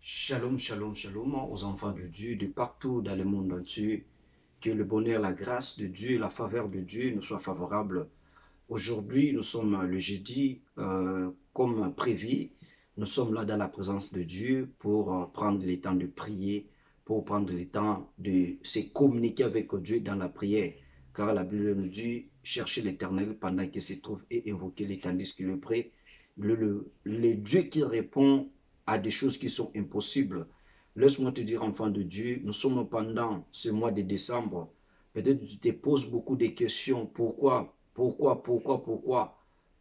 Shalom, shalom, shalom aux enfants de Dieu de partout dans le monde entier. Que le bonheur, la grâce de Dieu, la faveur de Dieu nous soit favorable. Aujourd'hui, nous sommes le jeudi, comme prévu. Nous sommes là dans la présence de Dieu pour prendre le temps de prier, pour prendre le temps de se communiquer avec Dieu dans la prière. Car la Bible nous dit, chercher l'Éternel pendant qu'il se trouve et invoquer-le tandis qu'il est prêt. Le Dieu qui répond à des choses qui sont impossibles. Laisse-moi te dire, enfant de Dieu, nous sommes pendant ce mois de décembre. Peut-être que tu te poses beaucoup de questions. Pourquoi?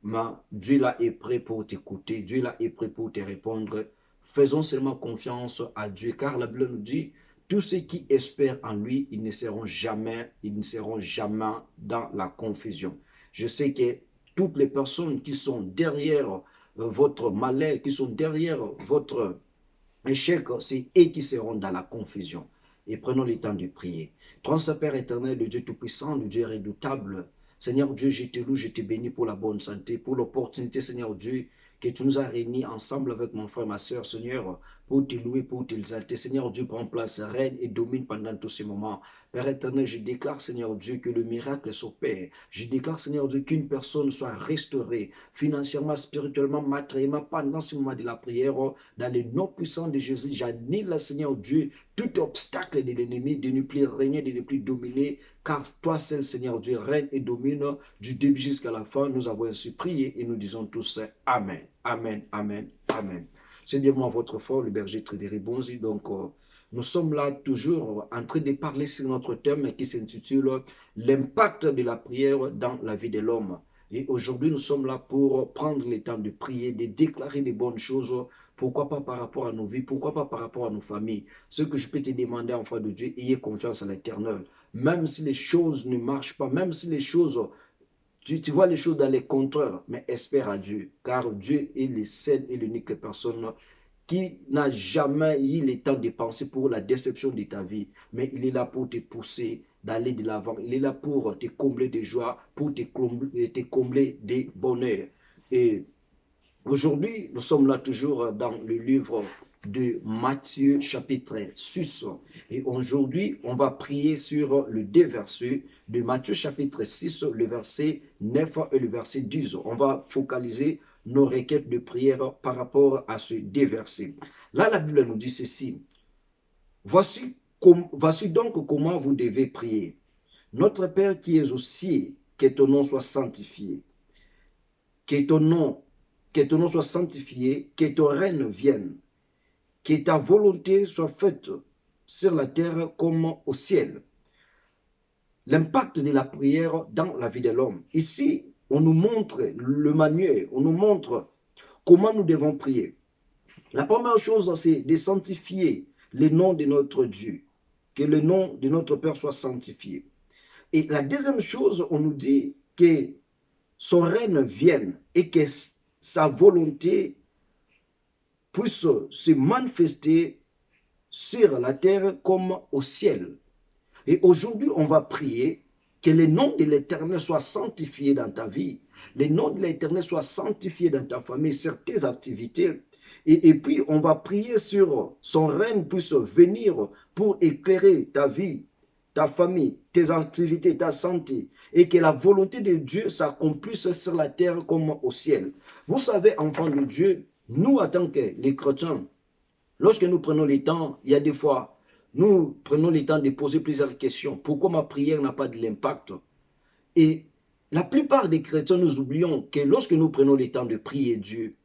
Mais Dieu là est prêt pour t'écouter. Dieu là est prêt pour te répondre. Faisons seulement confiance à Dieu, car la Bible nous dit, tous ceux qui espèrent en lui, ils ne seront jamais dans la confusion. Je sais que toutes les personnes qui sont derrière votre malheur, qui sont derrière votre échec, c'est eux qui seront dans la confusion. Et prenons le temps de prier. Toi, Père éternel, le Dieu Tout-Puissant, le Dieu redoutable, Seigneur Dieu, je te loue, je te bénis pour la bonne santé, pour l'opportunité, Seigneur Dieu, que tu nous as réunis ensemble avec mon frère, ma soeur, Seigneur, pour te louer, pour t'exalter. Seigneur Dieu, prends place, règne et domine pendant tous ces moments. Père éternel, je déclare, Seigneur Dieu, que le miracle s'opère. Je déclare, Seigneur Dieu, qu'une personne soit restaurée financièrement, spirituellement, matériellement pendant ce moment de la prière. Dans le nom puissant de Jésus, j'annule, Seigneur Dieu, tout obstacle de l'ennemi de ne plus régner, de ne plus dominer, car toi seul, Seigneur Dieu, règne et domine du début jusqu'à la fin. Nous avons ainsi prié et nous disons tous Amen, Amen, Amen, Amen. C'est bien moi, votre frère, le berger Trédéric Bonzi. Donc, nous sommes là toujours en train de parler sur notre thème qui s'intitule l'impact de la prière dans la vie de l'homme. Et aujourd'hui, nous sommes là pour prendre le temps de prier, de déclarer des bonnes choses. Pourquoi pas par rapport à nos vies, pourquoi pas par rapport à nos familles. Ce que je peux te demander, enfant de Dieu, ayez confiance en l'Éternel. Même si les choses ne marchent pas, même si les choses, tu vois les choses dans les contraires, mais espère à Dieu. Car Dieu est le seul et l'unique personne qui n'a jamais eu le temps de penser pour la déception de ta vie, mais il est là pour te pousser d'aller de l'avant. Il est là pour te combler de joie, pour te combler de bonheur. Et aujourd'hui, nous sommes là toujours dans le livre de Matthieu chapitre 6. Et aujourd'hui, on va prier sur le deux versets de Matthieu chapitre 6, le verset 9 et le verset 10. On va focaliser nos requêtes de prière par rapport à ce deux versets. Là, la Bible nous dit ceci. Voici donc comment vous devez prier. Notre Père qui es aux cieux, que ton nom soit sanctifié. Que ton nom soit sanctifié, que ton règne vienne. Que ta volonté soit faite sur la terre comme au ciel. L'impact de la prière dans la vie de l'homme. Ici, on nous montre le manuel, on nous montre comment nous devons prier. La première chose, c'est de sanctifier le nom de notre Dieu. Que le nom de notre Père soit sanctifié. Et la deuxième chose, on nous dit que son règne vienne et que sa volonté puisse se manifester sur la terre comme au ciel. Et aujourd'hui, on va prier que le nom de l'Éternel soit sanctifié dans ta vie. Le nom de l'Éternel soit sanctifié dans ta famille, sur tes activités. Et puis, on va prier sur son règne puisse venir pour éclairer ta vie, ta famille, tes activités, ta santé. Et que la volonté de Dieu s'accomplisse sur la terre comme au ciel. Vous savez, enfants de Dieu, nous, en tant que les chrétiens, lorsque nous prenons le temps, il y a des fois, nous prenons le temps de poser plusieurs questions. Pourquoi ma prière n'a pas de l'impact? Et la plupart des chrétiens, nous oublions que lorsque nous prenons le temps de prier Dieu,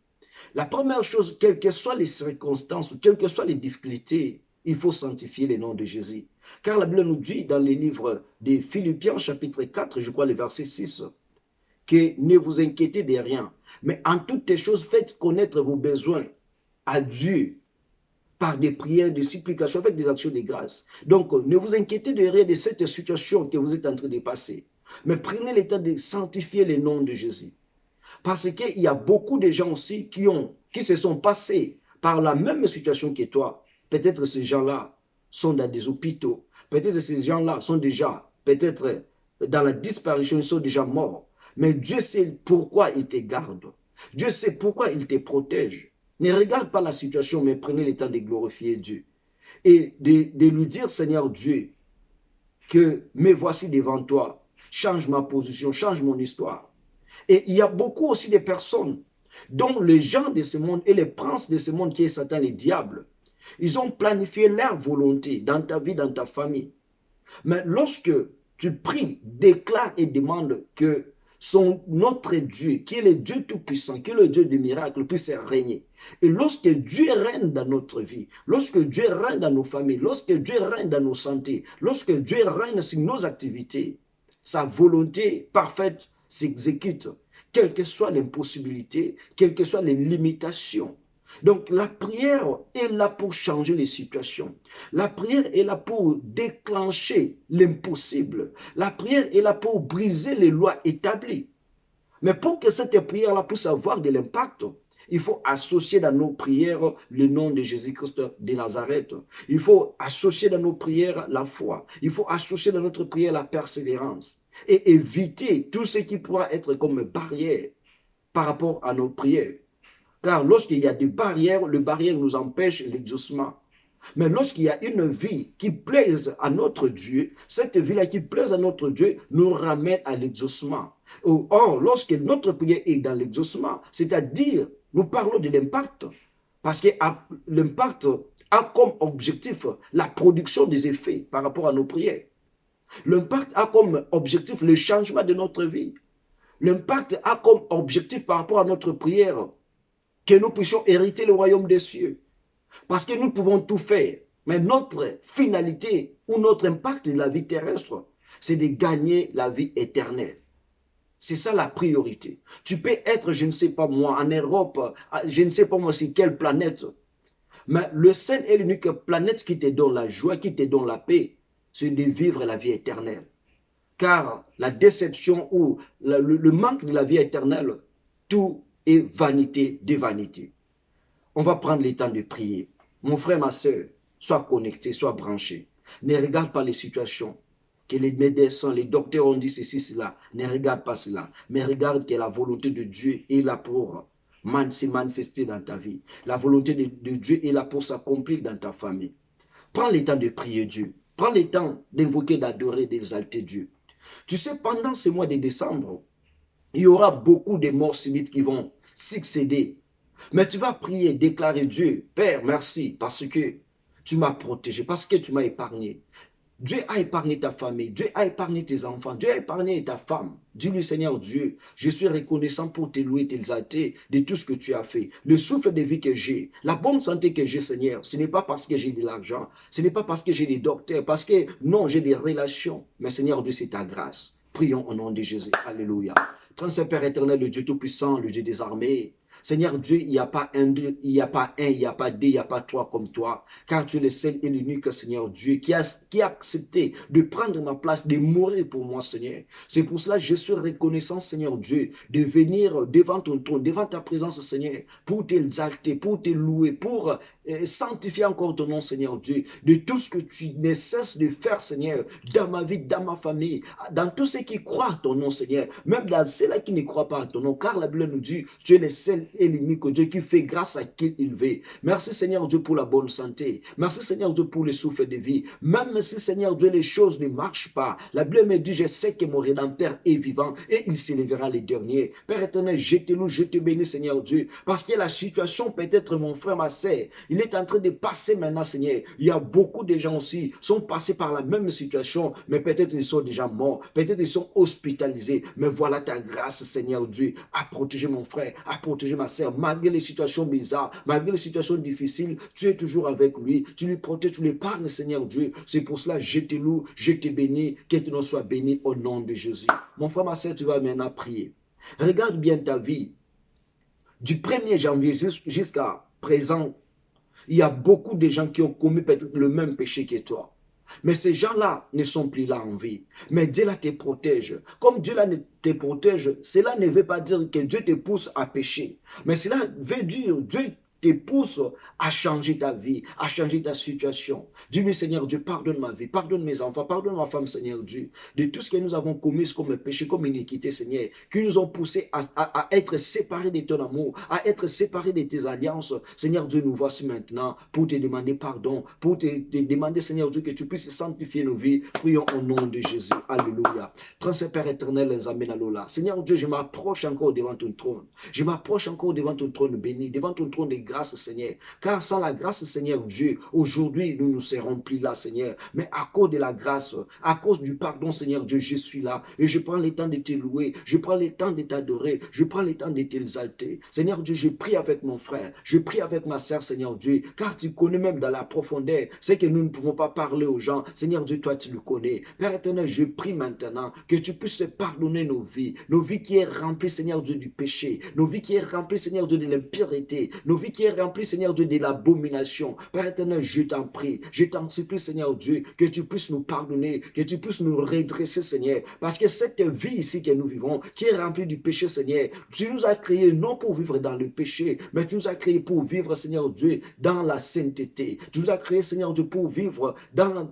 la première chose, quelles que soient les circonstances ou quelles que soient les difficultés, il faut sanctifier le nom de Jésus. Car la Bible nous dit dans le livre de Philippiens chapitre 4, je crois le verset 6, que ne vous inquiétez de rien, mais en toutes les choses, faites connaître vos besoins à Dieu par des prières, des supplications, avec des actions de grâce. Donc, ne vous inquiétez de rien de cette situation que vous êtes en train de passer, mais prenez le temps de sanctifier le nom de Jésus. Parce qu'il y a beaucoup de gens aussi qui se sont passés par la même situation que toi. Peut-être ces gens-là sont dans des hôpitaux. Peut-être ces gens-là sont déjà, peut-être dans la disparition, ils sont déjà morts. Mais Dieu sait pourquoi il te garde. Dieu sait pourquoi il te protège. Ne regarde pas la situation, mais prenez le temps de glorifier Dieu. Et de lui dire, Seigneur Dieu, que me voici devant toi. Change ma position, change mon histoire. Et il y a beaucoup aussi de personnes dont les gens de ce monde et les princes de ce monde qui est Satan, les diables, ils ont planifié leur volonté dans ta vie, dans ta famille. Mais lorsque tu pries, déclares et demandes que notre Dieu, qui est le Dieu Tout-Puissant, qui est le Dieu du miracle, puisse régner. Et lorsque Dieu règne dans notre vie, lorsque Dieu règne dans nos familles, lorsque Dieu règne dans nos santé, lorsque Dieu règne sur nos activités, sa volonté parfaite s'exécute, quelle que soit l'impossibilité, quelles que soient les limitations. Donc la prière est là pour changer les situations. La prière est là pour déclencher l'impossible. La prière est là pour briser les lois établies. Mais pour que cette prière-là puisse avoir de l'impact, il faut associer dans nos prières le nom de Jésus-Christ de Nazareth. Il faut associer dans nos prières la foi. Il faut associer dans notre prière la persévérance. Et éviter tout ce qui pourra être comme barrière par rapport à nos prières. Car lorsqu'il y a des barrières, les barrières nous empêchent l'exaucement. Mais lorsqu'il y a une vie qui plaise à notre Dieu, cette vie-là qui plaise à notre Dieu nous ramène à l'exaucement. Or, lorsque notre prière est dans l'exaucement, c'est-à-dire, nous parlons de l'impact, parce que l'impact a comme objectif la production des effets par rapport à nos prières. L'impact a comme objectif le changement de notre vie. L'impact a comme objectif par rapport à notre prière que nous puissions hériter le royaume des cieux. Parce que nous pouvons tout faire. Mais notre finalité ou notre impact de la vie terrestre, c'est de gagner la vie éternelle. C'est ça la priorité. Tu peux être, je ne sais pas moi, en Europe, je ne sais pas moi sur quelle planète. Mais le seul et l'unique planète qui te donne la joie, qui te donne la paix, c'est de vivre la vie éternelle. Car la déception ou le manque de la vie éternelle, tout est vanité de vanité. On va prendre le temps de prier. Mon frère, ma soeur, sois connecté, sois branché. Ne regarde pas les situations. Que les médecins, les docteurs ont dit ceci, cela. Ne regarde pas cela. Mais regarde que la volonté de Dieu est là pour se manifester dans ta vie. La volonté de Dieu est là pour s'accomplir dans ta famille. Prends le temps de prier Dieu. Prends le temps d'invoquer, d'adorer, d'exalter Dieu. Tu sais, pendant ce mois de décembre, il y aura beaucoup de morts subites qui vont succéder. Mais tu vas prier, déclarer Dieu, Père, merci, parce que tu m'as protégé, parce que tu m'as épargné. Dieu a épargné ta famille, Dieu a épargné tes enfants, Dieu a épargné ta femme. Dis-lui, Seigneur Dieu, je suis reconnaissant pour te louer, t'exalter de tout ce que tu as fait. Le souffle de vie que j'ai, la bonne santé que j'ai, Seigneur, ce n'est pas parce que j'ai de l'argent, ce n'est pas parce que j'ai des docteurs, parce que non, j'ai des relations. Mais Seigneur Dieu, c'est ta grâce. Prions au nom de Jésus. Alléluia. Très Père éternel, le Dieu Tout-Puissant, le Dieu des armées. Seigneur Dieu, il n'y a pas un, il n'y a pas un, il n'y a pas deux, il n'y a pas trois comme toi. Car tu es le seul et l'unique Seigneur Dieu qui a accepté de prendre ma place, de mourir pour moi, Seigneur. C'est pour cela que je suis reconnaissant, Seigneur Dieu, de venir devant ton trône, devant ta présence, Seigneur, pour t'exalter, pour te louer, pour sanctifier encore ton nom, Seigneur Dieu, de tout ce que tu ne cesses de faire, Seigneur, dans ma vie, dans ma famille, dans tous ceux qui croient à ton nom, Seigneur, même dans ceux-là qui ne croient pas à ton nom, car la Bible nous dit, tu es le seul et l'unique Dieu qui fait grâce à qui il veut. Merci Seigneur Dieu pour la bonne santé. Merci Seigneur Dieu pour le souffle de vie. Même si Seigneur Dieu les choses ne marchent pas, la Bible me dit, je sais que mon Rédempteur est vivant et il s'élèvera les derniers. Père éternel, je te loue, je te bénis Seigneur Dieu, parce que la situation peut-être mon frère, ma sœur, il est en train de passer maintenant Seigneur. Il y a beaucoup de gens aussi qui sont passés par la même situation, mais peut-être ils sont déjà morts, peut-être ils sont hospitalisés, mais voilà ta grâce Seigneur Dieu à protéger mon frère, à protéger ma sœur, malgré les situations bizarres, malgré les situations difficiles, tu es toujours avec lui, tu lui protèges, tu l'épargnes, Seigneur Dieu. C'est pour cela, je te loue, je te bénis, que ton nom soit béni au nom de Jésus. Mon frère, ma sœur, tu vas maintenant prier. Regarde bien ta vie. Du 1er janvier jusqu'à présent, il y a beaucoup de gens qui ont commis peut-être le même péché que toi. Mais ces gens-là ne sont plus là en vie. Mais Dieu là te protège. Comme Dieu là te protège, cela ne veut pas dire que Dieu te pousse à pécher. Mais cela veut dire Dieu te pousse à changer ta vie, à changer ta situation. Dis-lui, Seigneur Dieu, pardonne ma vie, pardonne mes enfants, pardonne ma femme, Seigneur Dieu, de tout ce que nous avons commis comme péché, comme iniquité, Seigneur, qui nous ont poussés à être séparés de ton amour, à être séparés de tes alliances. Seigneur Dieu, nous voici maintenant pour te demander pardon, pour te demander, Seigneur Dieu, que tu puisses sanctifier nos vies. Prions au nom de Jésus. Alléluia. Transfert Père éternel, Seigneur Dieu, je m'approche encore devant ton trône. Je m'approche encore devant ton trône béni, devant ton trône de grâce, Seigneur. Car sans la grâce, Seigneur Dieu, aujourd'hui, nous ne serons plus là, Seigneur. Mais à cause de la grâce, à cause du pardon, Seigneur Dieu, je suis là. Et je prends le temps de te louer. Je prends le temps de t'adorer. Je prends le temps de t'exalter. Seigneur Dieu, je prie avec mon frère. Je prie avec ma sœur, Seigneur Dieu. Car tu connais même dans la profondeur ce que nous ne pouvons pas parler aux gens. Seigneur Dieu, toi, tu le connais. Père éternel, je prie maintenant que tu puisses pardonner nos vies qui est remplies, Seigneur Dieu, du péché, nos vies qui est remplies, Seigneur Dieu, de l'impureté, nos vies qui est remplies, Seigneur Dieu, de l'abomination. Père éternel, je t'en prie, je t'en supplie, Seigneur Dieu, que tu puisses nous pardonner, que tu puisses nous redresser, Seigneur, parce que cette vie ici que nous vivons, qui est remplie du péché, Seigneur, tu nous as créés non pour vivre dans le péché, mais tu nous as créés pour vivre, Seigneur Dieu, dans la sainteté. Tu nous as créés, Seigneur Dieu, pour vivre dans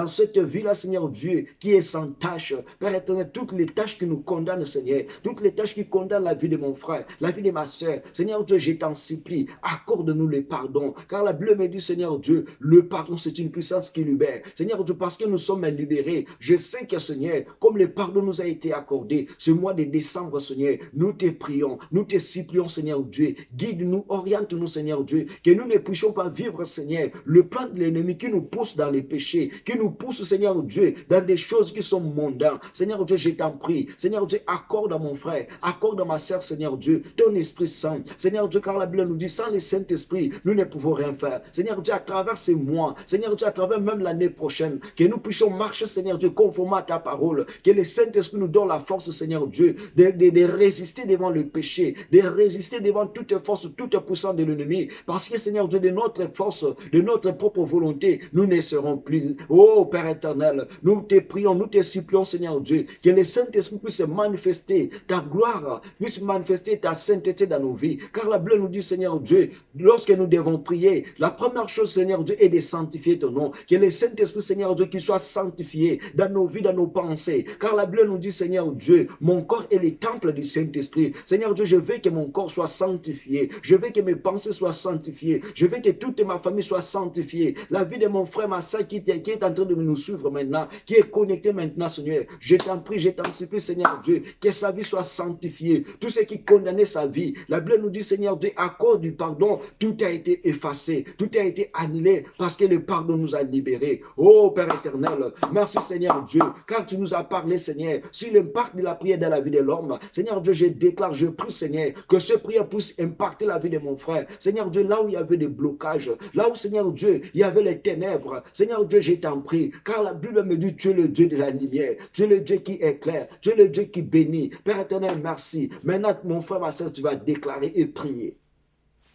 cette vie-là, Seigneur Dieu, qui est sans tâche. Père éternel, toutes les tâches qui nous condamnent, Seigneur, toutes les tâches qui condamnent la vie de mon frère, la vie de ma soeur, Seigneur Dieu, je t'en supplie, accorde-nous le pardon, car la Bible me dit, Seigneur Dieu, le pardon, c'est une puissance qui libère. Seigneur Dieu, parce que nous sommes libérés, je sais que, Seigneur, comme le pardon nous a été accordé, ce mois de décembre, Seigneur, nous te prions, nous te supplions, Seigneur Dieu, guide-nous, oriente-nous, Seigneur Dieu, que nous ne puissions pas vivre, Seigneur, le plan de l'ennemi qui nous pousse dans les péchés, qui nous pousse, Seigneur Dieu, dans des choses qui sont mondaines. Seigneur Dieu, je t'en prie, Seigneur Dieu, accorde à mon frère, accorde à ma sœur, Seigneur Dieu, ton Esprit Saint. Seigneur Dieu, car la Bible nous dit, sans le Saint-Esprit, nous ne pouvons rien faire. Seigneur Dieu, à travers ces mois, Seigneur Dieu, à travers même l'année prochaine, que nous puissions marcher, Seigneur Dieu, conformément à ta parole, que le Saint-Esprit nous donne la force, Seigneur Dieu, de résister devant le péché, de résister devant toute force, toute puissance de l'ennemi, parce que, Seigneur Dieu, de notre force, de notre propre volonté, nous ne serons plus. Oh, Père éternel, nous te prions, nous te supplions, Seigneur Dieu, que le Saint-Esprit puisse manifester ta gloire, puisse manifester ta sainteté dans nos vies. Car la Bible nous dit, Seigneur Dieu, lorsque nous devons prier, la première chose, Seigneur Dieu, est de sanctifier ton nom. Que le Saint-Esprit, Seigneur Dieu, qui soit sanctifié dans nos vies, dans nos pensées. Car la Bible nous dit, Seigneur Dieu, mon corps est le temple du Saint-Esprit. Seigneur Dieu, je veux que mon corps soit sanctifié. Je veux que mes pensées soient sanctifiées. Je veux que toute ma famille soit sanctifiée. La vie de mon frère, ma soeur qui est en train de nous suivre maintenant, qui est connecté maintenant, Seigneur. Je t'en prie, je t'en supplie, Seigneur Dieu, que sa vie soit sanctifiée. Tout ce qui condamnait sa vie, la Bible nous dit, Seigneur Dieu, à cause du pardon, tout a été effacé, tout a été annulé, parce que le pardon nous a libérés. Oh Père éternel, merci Seigneur Dieu, car tu nous as parlé, Seigneur, sur l'impact de la prière dans la vie de l'homme. Seigneur Dieu, je déclare, je prie, Seigneur, que ce prière puisse impacter la vie de mon frère. Seigneur Dieu, là où il y avait des blocages, là où, Seigneur Dieu, il y avait les ténèbres, Seigneur Dieu, je t'en prie, car la Bible me dit, tu es le Dieu de la lumière, tu es le Dieu qui éclaire, tu es le Dieu qui bénit. Père éternel, merci. Maintenant, mon frère, ma soeur, tu vas déclarer et prier.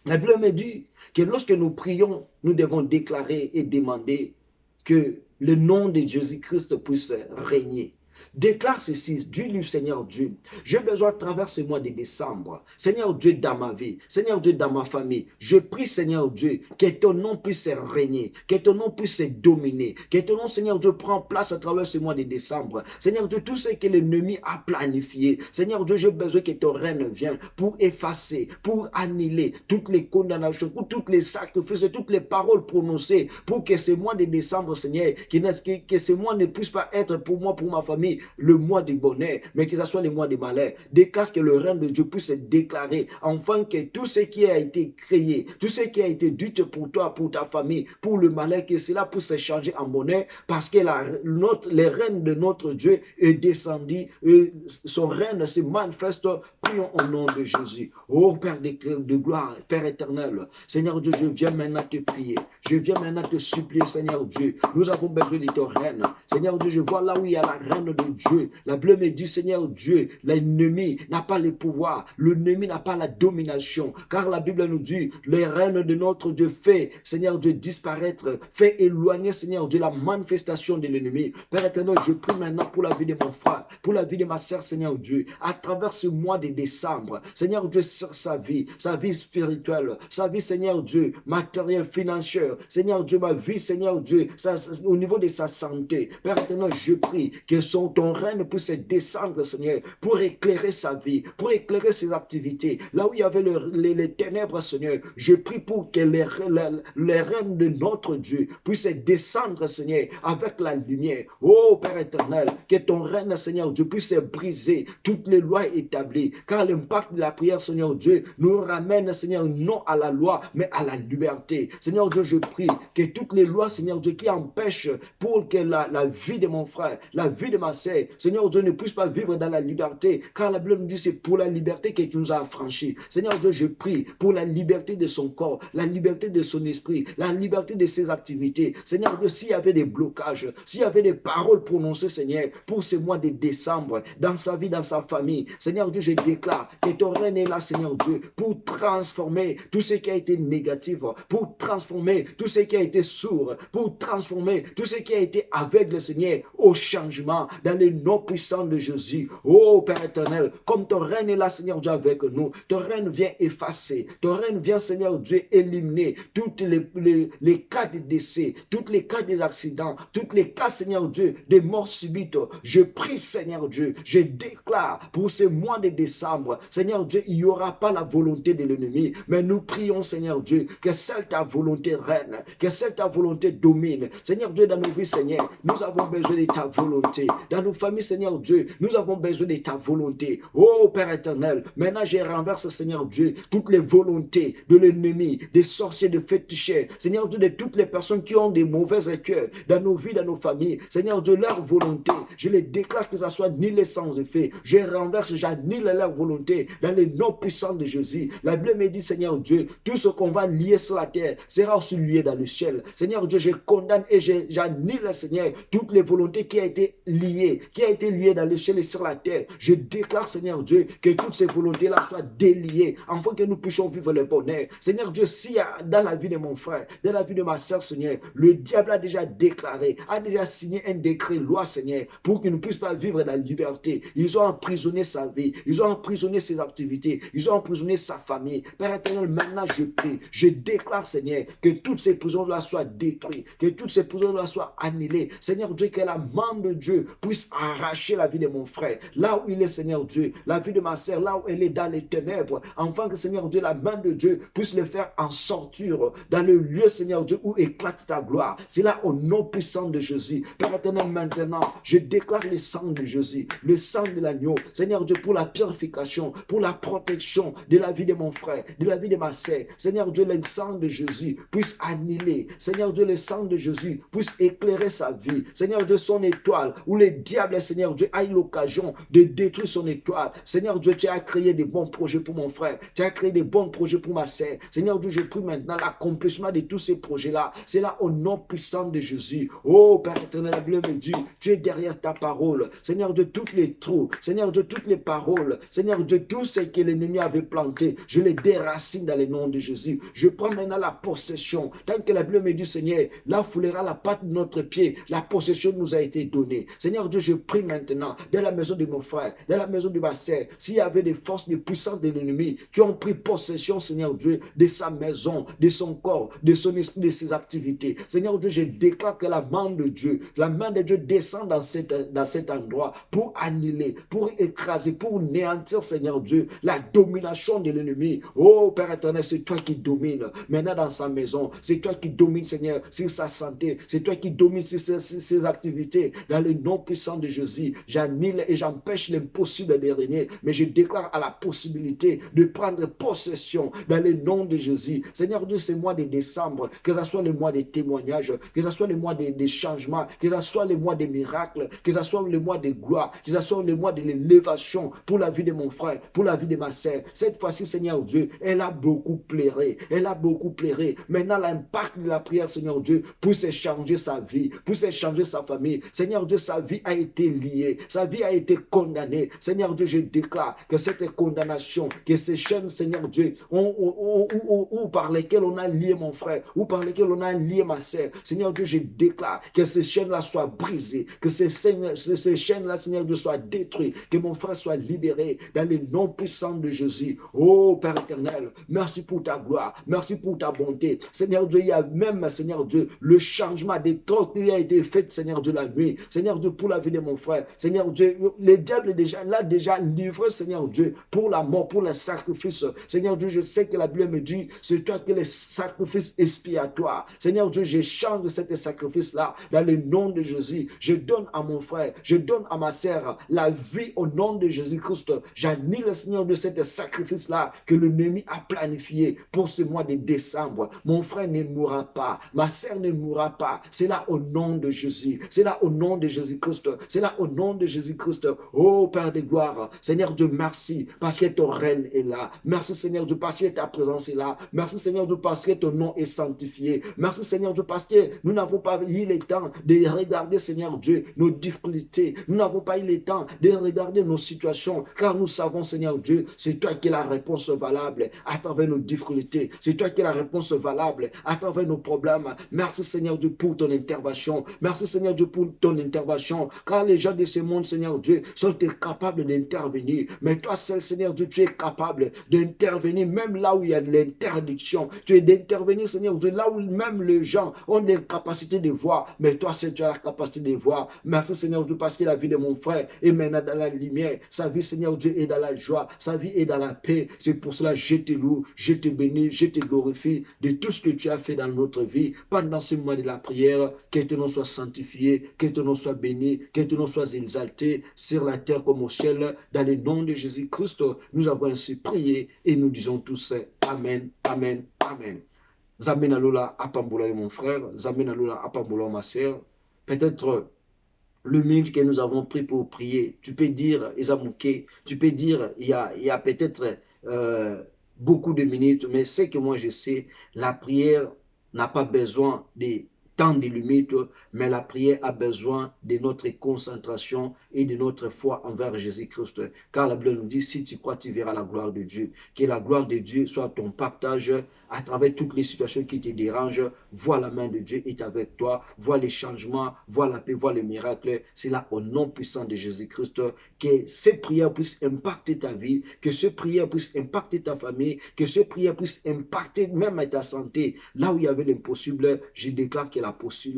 La Bible me dit que lorsque nous prions, nous devons déclarer et demander que le nom de Jésus-Christ puisse régner. Déclare ceci, dis-lui, Seigneur Dieu, j'ai besoin de traverser ce mois de décembre. Seigneur Dieu, dans ma vie, Seigneur Dieu, dans ma famille, je prie, Seigneur Dieu, que ton nom puisse régner, que ton nom puisse dominer, que ton nom, Seigneur Dieu, prend place à travers ce mois de décembre. Seigneur Dieu, tout ce que l'ennemi a planifié, Seigneur Dieu, j'ai besoin que ton règne vienne pour effacer, pour annuler toutes les condamnations, pour toutes les sacrifices, toutes les paroles prononcées, pour que ce mois de décembre, Seigneur, que ce mois ne puisse pas être pour moi, pour ma famille, le mois du bonheur, mais que ce soit le mois du malheur. Déclare que le règne de Dieu puisse se déclarer, enfin que tout ce qui a été créé, tout ce qui a été dû pour toi, pour ta famille, pour le malheur, que cela puisse se changer en bonheur, parce que le règne de notre Dieu est descendu, son règne se manifeste. Prions au nom de Jésus. Oh Père de gloire, Père éternel, Seigneur Dieu, je viens maintenant te prier, je viens maintenant te supplier, Seigneur Dieu, nous avons besoin de ton règne. Seigneur Dieu, je vois là où il y a la reine de de Dieu. La Bible me dit, Seigneur Dieu, l'ennemi n'a pas le pouvoir, l'ennemi n'a pas la domination, car la Bible nous dit, les règnes de notre Dieu fait, Seigneur Dieu, disparaître, fait éloigner, Seigneur Dieu, la manifestation de l'ennemi. Père éternel, je prie maintenant pour la vie de mon frère, pour la vie de ma sœur, Seigneur Dieu, à travers ce mois de décembre, Seigneur Dieu, sur sa vie spirituelle, sa vie, Seigneur Dieu, matérielle, financière, Seigneur Dieu, ma vie, Seigneur Dieu, au niveau de sa santé. Père éternel, je prie que ton règne puisse descendre, Seigneur, pour éclairer sa vie, pour éclairer ses activités. Là où il y avait les ténèbres, Seigneur, je prie pour que les règnes de notre Dieu puissent descendre, Seigneur, avec la lumière. Oh, Père éternel, que ton règne, Seigneur Dieu, puisse briser toutes les lois établies, car l'impact de la prière, Seigneur Dieu, nous ramène, Seigneur, non à la loi, mais à la liberté. Seigneur Dieu, je prie que toutes les lois, Seigneur Dieu, qui empêchent pour que la vie de mon frère, la vie de ma sœur, Seigneur Dieu, ne puisse pas vivre dans la liberté, car la Bible nous dit c'est pour la liberté que tu nous as affranchis. Seigneur Dieu, je prie pour la liberté de son corps, la liberté de son esprit, la liberté de ses activités. Seigneur Dieu, s'il y avait des blocages, s'il y avait des paroles prononcées, Seigneur, pour ce mois de décembre, dans sa vie, dans sa famille, Seigneur Dieu, je déclare que ton règne est là, Seigneur Dieu, pour transformer tout ce qui a été négatif, pour transformer tout ce qui a été sourd, pour transformer tout ce qui a été aveugle, Seigneur, au changement, dans le nom puissant de Jésus. Oh Père éternel, comme ton règne est là, Seigneur Dieu, avec nous, ton règne vient effacer, ton règne vient, Seigneur Dieu, éliminer tous les cas de décès, tous les cas des accidents, tous les cas, Seigneur Dieu, des morts subites. Je prie, Seigneur Dieu, je déclare pour ce mois de décembre, Seigneur Dieu, il n'y aura pas la volonté de l'ennemi, mais nous prions, Seigneur Dieu, que seule ta volonté règne, que seule ta volonté domine. Seigneur Dieu, dans nos vies, Seigneur, nous avons besoin de ta volonté. Dans nos familles, Seigneur Dieu, nous avons besoin de ta volonté. Oh Père éternel, maintenant je renverse, Seigneur Dieu, toutes les volontés de l'ennemi, des sorciers, de féticheurs, Seigneur Dieu, de toutes les personnes qui ont des mauvais cœurs dans nos vies, dans nos familles. Seigneur Dieu, leur volonté, je les déclare que ça soit nihilé sans effet. Je renverse, j'annule leur volonté dans le nom puissant de Jésus. La Bible me dit, Seigneur Dieu, tout ce qu'on va lier sur la terre sera aussi lié dans le ciel. Seigneur Dieu, je condamne et j'annule, Seigneur, toutes les volontés qui a été liées dans le ciel et sur la terre. Je déclare, Seigneur Dieu, que toutes ces volontés-là soient déliées, afin que nous puissions vivre le bonheur. Seigneur Dieu, si dans la vie de mon frère, dans la vie de ma soeur, Seigneur, le diable a déjà déclaré, a déjà signé un décret loi, Seigneur, pour qu'il ne puisse pas vivre la liberté. Ils ont emprisonné sa vie, ils ont emprisonné ses activités, ils ont emprisonné sa famille. Père éternel, maintenant je prie, je déclare, Seigneur, que toutes ces prisons-là soient détruites, que toutes ces prisons-là soient annulées. Seigneur Dieu, que la main de Dieu puisse arracher la vie de mon frère, là où il est, Seigneur Dieu, la vie de ma sœur, là où elle est dans les ténèbres, afin que, Seigneur Dieu, la main de Dieu puisse le faire en sortir dans le lieu, Seigneur Dieu, où éclate ta gloire. C'est là au nom puissant de Jésus. Père éternel, maintenant, je déclare le sang de Jésus, le sang de l'agneau, Seigneur Dieu, pour la purification, pour la protection de la vie de mon frère, de la vie de ma sœur. Seigneur Dieu, le sang de Jésus puisse annihiler. Seigneur Dieu, le sang de Jésus puisse éclairer sa vie. Seigneur Dieu, son étoile, où le diable, Seigneur Dieu, a eu l'occasion de détruire son étoile. Seigneur Dieu, tu as créé des bons projets pour mon frère. Tu as créé des bons projets pour ma sœur. Seigneur Dieu, je prie maintenant l'accomplissement de tous ces projets-là. C'est là au nom puissant de Jésus. Oh Père éternel, la Bible me dit, tu es derrière ta parole. Seigneur Dieu, toutes les trous, Seigneur Dieu, toutes les paroles, Seigneur Dieu, tout ce que l'ennemi avait planté, je les déracine dans le nom de Jésus. Je prends maintenant la possession. Tant que la Bible me dit, Seigneur, là foulera la patte de notre pied, la possession nous a été donnée. Seigneur Dieu, je prie maintenant, dans la maison de mon frère, dans la maison de ma sœur, s'il y avait des forces, des puissances de l'ennemi qui ont pris possession, Seigneur Dieu, de sa maison, de son corps, de son esprit, de ses activités. Seigneur Dieu, je déclare que la main de Dieu descend dans cet endroit pour annuler, pour écraser, pour néantir, Seigneur Dieu, la domination de l'ennemi. Oh Père éternel, c'est toi qui domines maintenant dans sa maison. C'est toi qui domines, Seigneur, sur sa santé. C'est toi qui domines sur ses activités. Dans le nom puissant de Jésus, j'annule et j'empêche l'impossible de régner. Mais je déclare à la possibilité de prendre possession dans le nom de Jésus. Seigneur Dieu, c'est mois de décembre, que ce soit le mois des témoignages, que ce soit le mois des changements, que ce soit le mois des miracles, que ce soit le mois des gloires, que ce soit le mois de l'élévation pour la vie de mon frère, pour la vie de ma sœur. Cette fois-ci, Seigneur Dieu, elle a beaucoup pleuré. Elle a beaucoup pleuré. Maintenant, l'impact de la prière, Seigneur Dieu, puisse changer sa vie, puisse changer sa famille. Seigneur Dieu, sa vie a été liée, sa vie a été condamnée. Seigneur Dieu, je déclare que cette condamnation, que ces chaînes, Seigneur Dieu, ou par lesquelles on a lié mon frère, ou par lesquelles on a lié ma sœur, Seigneur Dieu, je déclare que ces chaînes-là soient brisées, que ces chaînes-là, Seigneur Dieu, soient détruites, que mon frère soit libéré dans le nom puissant de Jésus. Oh Père éternel, merci pour ta gloire, merci pour ta bonté. Seigneur Dieu, il y a même, Seigneur Dieu, le changement des trocs qui a été fait, Seigneur Dieu, la nuit. Seigneur Dieu, pour la vie de mon frère. Seigneur Dieu, le diable l'a déjà livré, Seigneur Dieu, pour la mort, pour le sacrifice. Seigneur Dieu, je sais que la Bible me dit, c'est toi qui es le sacrifice expiatoire. Seigneur Dieu, j'échange cet sacrifice-là dans le nom de Jésus. Je donne à mon frère, je donne à ma sœur la vie au nom de Jésus-Christ. J'annule, Seigneur, de cet sacrifice-là que l'ennemi a planifié pour ce mois de décembre. Mon frère ne mourra pas, ma sœur ne mourra pas. C'est là au nom de Jésus. C'est là au nom de Jésus-Christ. C'est là au nom de Jésus-Christ. Oh Père de gloire, Seigneur Dieu, merci parce que ton règne est là. Merci Seigneur Dieu parce que ta présence est là. Merci Seigneur Dieu parce que ton nom est sanctifié. Merci Seigneur Dieu parce que nous n'avons pas eu le temps de regarder, Seigneur Dieu, nos difficultés. Nous n'avons pas eu le temps de regarder nos situations, car nous savons, Seigneur Dieu, c'est toi qui es la réponse valable à travers nos difficultés. C'est toi qui es la réponse valable à travers nos problèmes. Merci Seigneur Dieu pour ton intervention. Merci Seigneur Dieu pour ton intervention, car les gens de ce monde, Seigneur Dieu, sont incapables d'intervenir. Mais toi seul, Seigneur Dieu, tu es capable d'intervenir même là où il y a de l'interdiction. Tu es d'intervenir, Seigneur Dieu, là où même les gens ont l'incapacité de voir. Mais toi seul, tu as la capacité de voir. Merci Seigneur Dieu, parce que la vie de mon frère est maintenant dans la lumière. Sa vie, Seigneur Dieu, est dans la joie. Sa vie est dans la paix. C'est pour cela que je te loue, je te bénis, je te glorifie de tout ce que tu as fait dans notre vie. Pendant ce mois de la prière, que ton nom soit sanctifié, que ton nom soit béni, que ton nom soit exalté sur la terre comme au ciel. Dans le nom de Jésus-Christ, nous avons ainsi prié et nous disons tous Amen, Amen, Amen. Zamena Lola Apamboula mon frère, Zamena Lola Apamboula ma sœur. Peut-être le minute que nous avons pris pour prier, tu peux dire, Ezamouké, tu peux dire, il y a peut-être beaucoup de minutes, mais ce que moi je sais, la prière n'a pas besoin de tant de limites, mais la prière a besoin de notre concentration et de notre foi envers Jésus-Christ. Car la Bible nous dit, si tu crois, tu verras la gloire de Dieu. Que la gloire de Dieu soit ton partage à travers toutes les situations qui te dérangent. Vois la main de Dieu est avec toi. Vois les changements, vois la paix, vois les miracles. C'est là au nom puissant de Jésus-Christ que ces prières puissent impacter ta vie, que ces prières puissent impacter ta famille, que ces prières puissent impacter même ta santé. Là où il y avait l'impossible, je déclare que la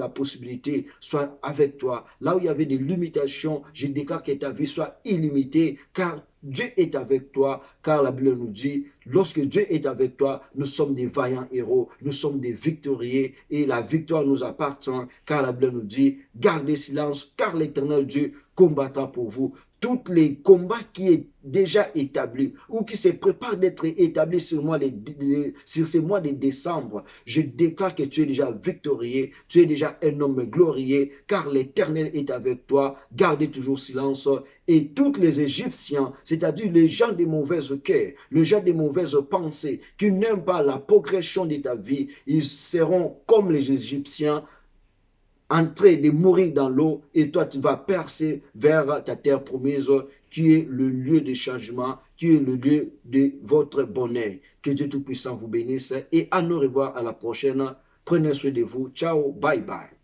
possibilité soit avec toi. Là où il y avait des limitations, je déclare que ta vie soit illimitée, car Dieu est avec toi, car la Bible nous dit, lorsque Dieu est avec toi, nous sommes des vaillants héros, nous sommes des victorieux, et la victoire nous appartient, car la Bible nous dit, gardez silence, car l'Éternel Dieu combattra pour vous. Tous les combats qui est déjà établi ou qui se préparent d'être établis sur ce mois de décembre, je déclare que tu es déjà victorieux, tu es déjà un homme glorieux, car l'Éternel est avec toi. Gardez toujours silence. Et tous les Égyptiens, c'est-à-dire les gens de mauvaises cœurs, les gens de mauvaises pensées, qui n'aiment pas la progression de ta vie, ils seront comme les Égyptiens, en train de mourir dans l'eau, et toi tu vas percer vers ta terre promise, qui est le lieu de changement, qui est le lieu de votre bonheur. Que Dieu Tout-Puissant vous bénisse et à nous revoir à la prochaine. Prenez soin de vous. Ciao, bye bye.